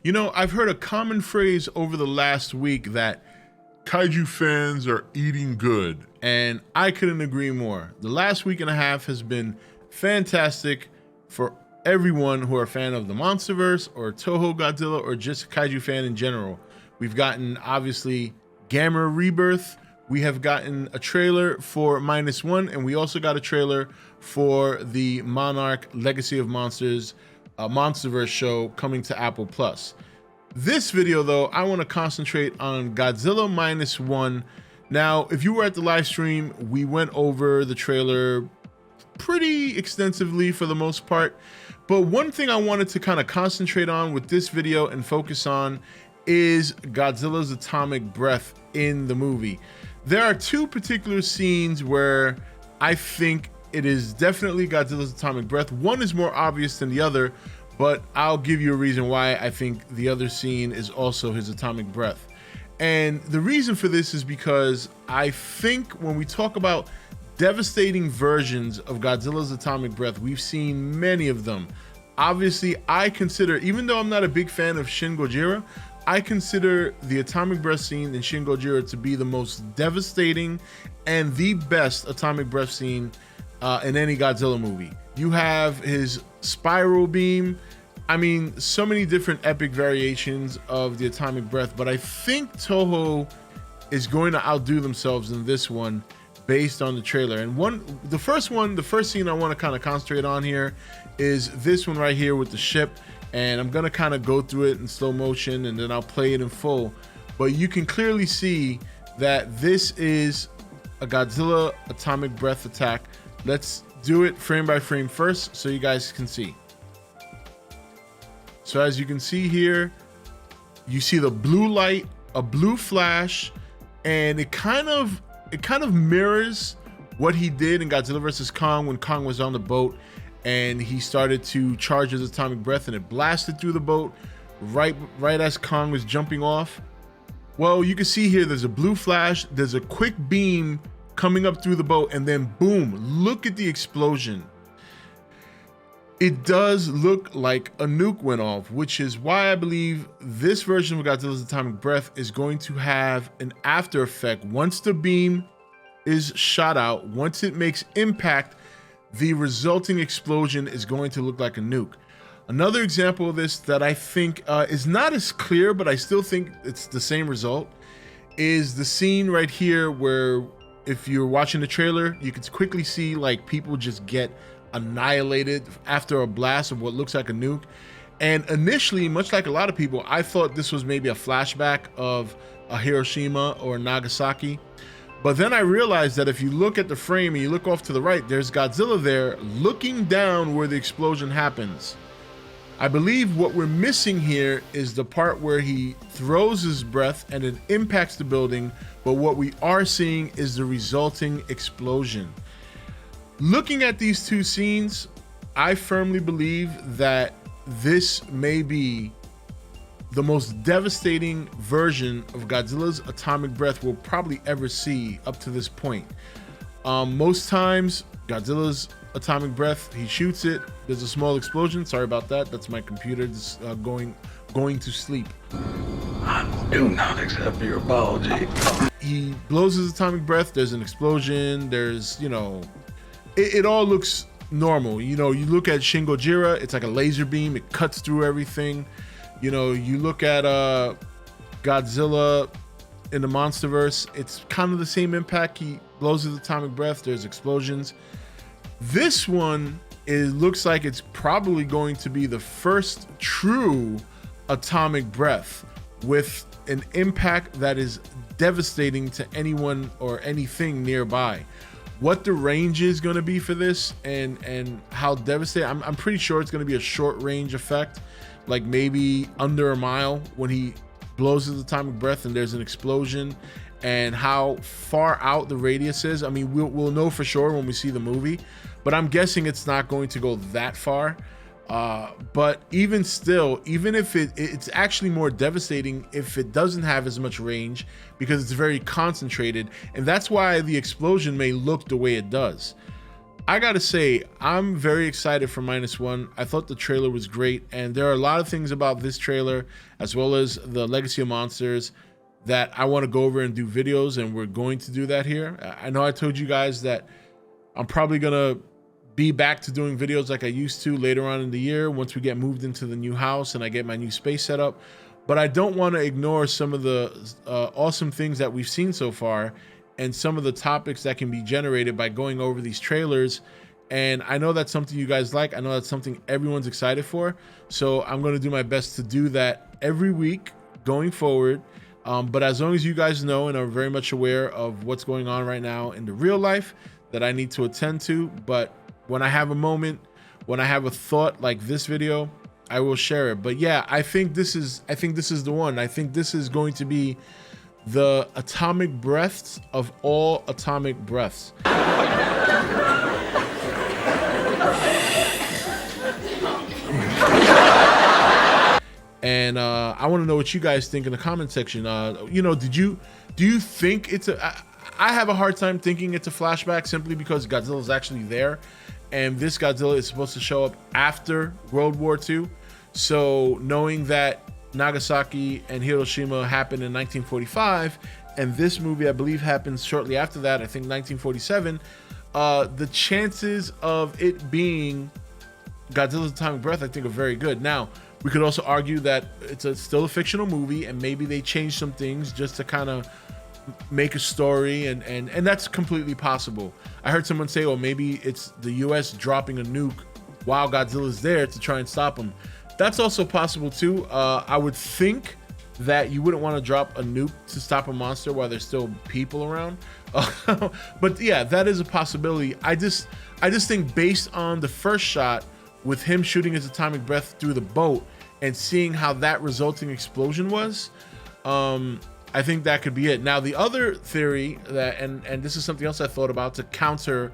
You know, I've heard a common phrase over the last week that Kaiju fans are eating good, and I couldn't agree more. The last week and a half has been fantastic for everyone who are a fan of the Monsterverse or Toho Godzilla or just a Kaiju fan in general. We've gotten, obviously, Gamma Rebirth. We have gotten a trailer for -1, and we also got a trailer for the Monarch Legacy of Monsters Monsterverse show coming to Apple Plus. This video, though, I want to concentrate on Godzilla -1. Now, if you were at the live stream, we went over the trailer pretty extensively for the most part. But one thing I wanted to kind of concentrate on with this video and focus on is Godzilla's atomic breath in the movie. There are two particular scenes where I think it is definitely Godzilla's atomic breath. One is more obvious than the other, but I'll give you a reason why I think the other scene is also his atomic breath. And the reason for this is because I think when we talk about devastating versions of Godzilla's atomic breath, we've seen many of them. Obviously, I consider, even though I'm not a big fan of Shin Gojira, I consider the atomic breath scene in Shin Gojira to be the most devastating and the best atomic breath scene in any Godzilla movie. You have his spiral beam. I mean, so many different epic variations of the atomic breath, but I think Toho is going to outdo themselves in this one based on the trailer. And the first scene I want to kind of concentrate on here is this one right here with the ship. And I'm gonna kind of go through it in slow motion and then I'll play it in full. But you can clearly see that this is a Godzilla atomic breath attack. Let's do it frame by frame first so you guys can see. So as you can see here, you see the blue light, a blue flash, and it kind of mirrors what he did in Godzilla vs. Kong when Kong was on the boat and he started to charge his atomic breath and it blasted through the boat right as Kong was jumping off. Well, you can see here there's a blue flash, there's a quick beam coming up through the boat, and then boom, look at the explosion. It does look like a nuke went off, which is why I believe this version of Godzilla's atomic breath is going to have an after effect. Once the beam is shot out, once it makes impact, the resulting explosion is going to look like a nuke. Another example of this that I think is not as clear, but I still think it's the same result, is the scene right here where if you're watching the trailer, you can quickly see like people just get annihilated after a blast of what looks like a nuke. And initially, much like a lot of people, I thought this was maybe a flashback of a Hiroshima or Nagasaki. But then I realized that if you look at the frame and you look off to the right, there's Godzilla there looking down where the explosion happens. I believe what we're missing here is the part where he throws his breath and it impacts the building, but what we are seeing is the resulting explosion. Looking at these two scenes, I firmly believe that this may be the most devastating version of Godzilla's atomic breath we'll probably ever see up to this point. Most times, Godzilla's atomic breath, he shoots it, there's a small explosion. Sorry about that. That's my computer just going to sleep. I do not accept your apology. He blows his atomic breath, there's an explosion, there's, you know, it all looks normal. You know, you look at Shin Gojira, it's like a laser beam, it cuts through everything. You know, you look at Godzilla in the Monsterverse, it's kind of the same impact. He blows his atomic breath, there's explosions. This one, it looks like it's probably going to be the first true atomic breath with an impact that is devastating to anyone or anything nearby. What the range is going to be for this and how devastating, I'm pretty sure it's going to be a short range effect, like maybe under a mile when he blows his atomic breath and there's an explosion, and how far out the radius is. I mean, we'll know for sure when we see the movie, but I'm guessing it's not going to go that far. But even still, even if it's actually more devastating if it doesn't have as much range, because it's very concentrated, and that's why the explosion may look the way it does. I gotta say, I'm very excited for -1. I thought the trailer was great, and there are a lot of things about this trailer, as well as the Legacy of Monsters, that I want to go over and do videos, and we're going to do that here. I know I told you guys that I'm probably gonna be back to doing videos like I used to later on in the year once we get moved into the new house and I get my new space set up. But I don't want to ignore some of the awesome things that we've seen so far and some of the topics that can be generated by going over these trailers. And I know that's something you guys like. I know that's something everyone's excited for. So I'm going to do my best to do that every week going forward. But as long as you guys know and are very much aware of what's going on right now in the real life that I need to attend to, but when I have a moment, when I have a thought like this video, I will share it. But yeah, I think this is the one. I think this is going to be the atomic breaths of all atomic breaths. And I want to know what you guys think in the comment section. You know, do you think it's a? I have a hard time thinking it's a flashback simply because Godzilla's actually there, and this Godzilla is supposed to show up after World War II. So knowing that Nagasaki and Hiroshima happened in 1945, and this movie I believe happens shortly after that, I think 1947, the chances of it being Godzilla's Atomic Breath I think are very good. Now, we could also argue that it's still a fictional movie and maybe they changed some things just to kind of make a story, and that's completely possible. I heard someone say, oh, maybe it's the US dropping a nuke while Godzilla's there to try and stop him. That's also possible too. I would think that you wouldn't want to drop a nuke to stop a monster while there's still people around. But yeah, that is a possibility. I just think based on the first shot with him shooting his atomic breath through the boat and seeing how that resulting explosion was, I think that could be it. Now, the other theory that, and this is something else I thought about to counter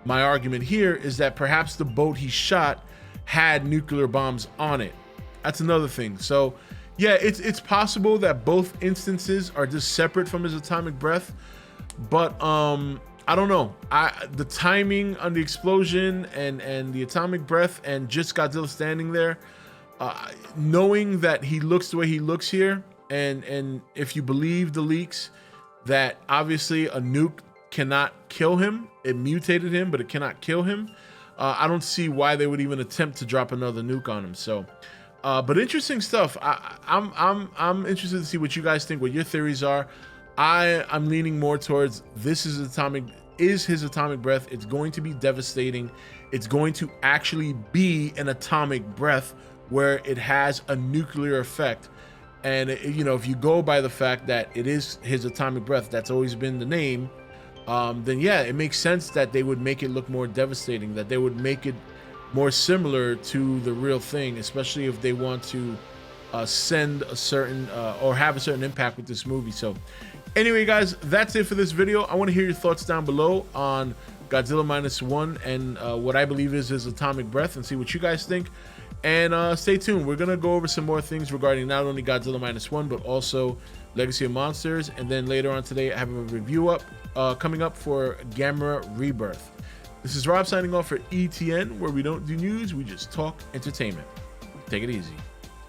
my argument here, is that perhaps the boat he shot had nuclear bombs on it. That's another thing. So yeah, it's possible that both instances are just separate from his atomic breath, but I don't know. The timing on the explosion and the atomic breath and just Godzilla standing there, knowing that he looks the way he looks here, and if you believe the leaks that obviously a nuke cannot kill him, it mutated him, but it cannot kill him. I don't see why they would even attempt to drop another nuke on him. So, but interesting stuff. I'm interested to see what you guys think, what your theories are. I'm leaning more towards this is his atomic breath. It's going to be devastating. It's going to actually be an atomic breath where it has a nuclear effect. And you know, if you go by the fact that it is his atomic breath, that's always been the name. Then yeah, it makes sense that they would make it look more devastating, that they would make it more similar to the real thing, especially if they want to send a certain or have a certain impact with this movie. So anyway, guys, that's it for this video. I want to hear your thoughts down below on Godzilla -1 and what I believe is his atomic breath, and see what you guys think. And stay tuned. We're going to go over some more things regarding not only Godzilla -1, but also Legacy of Monsters. And then later on today, I have a review coming up for Gamera Rebirth. This is Rob signing off for E.T.N, where we don't do news, we just talk entertainment. Take it easy.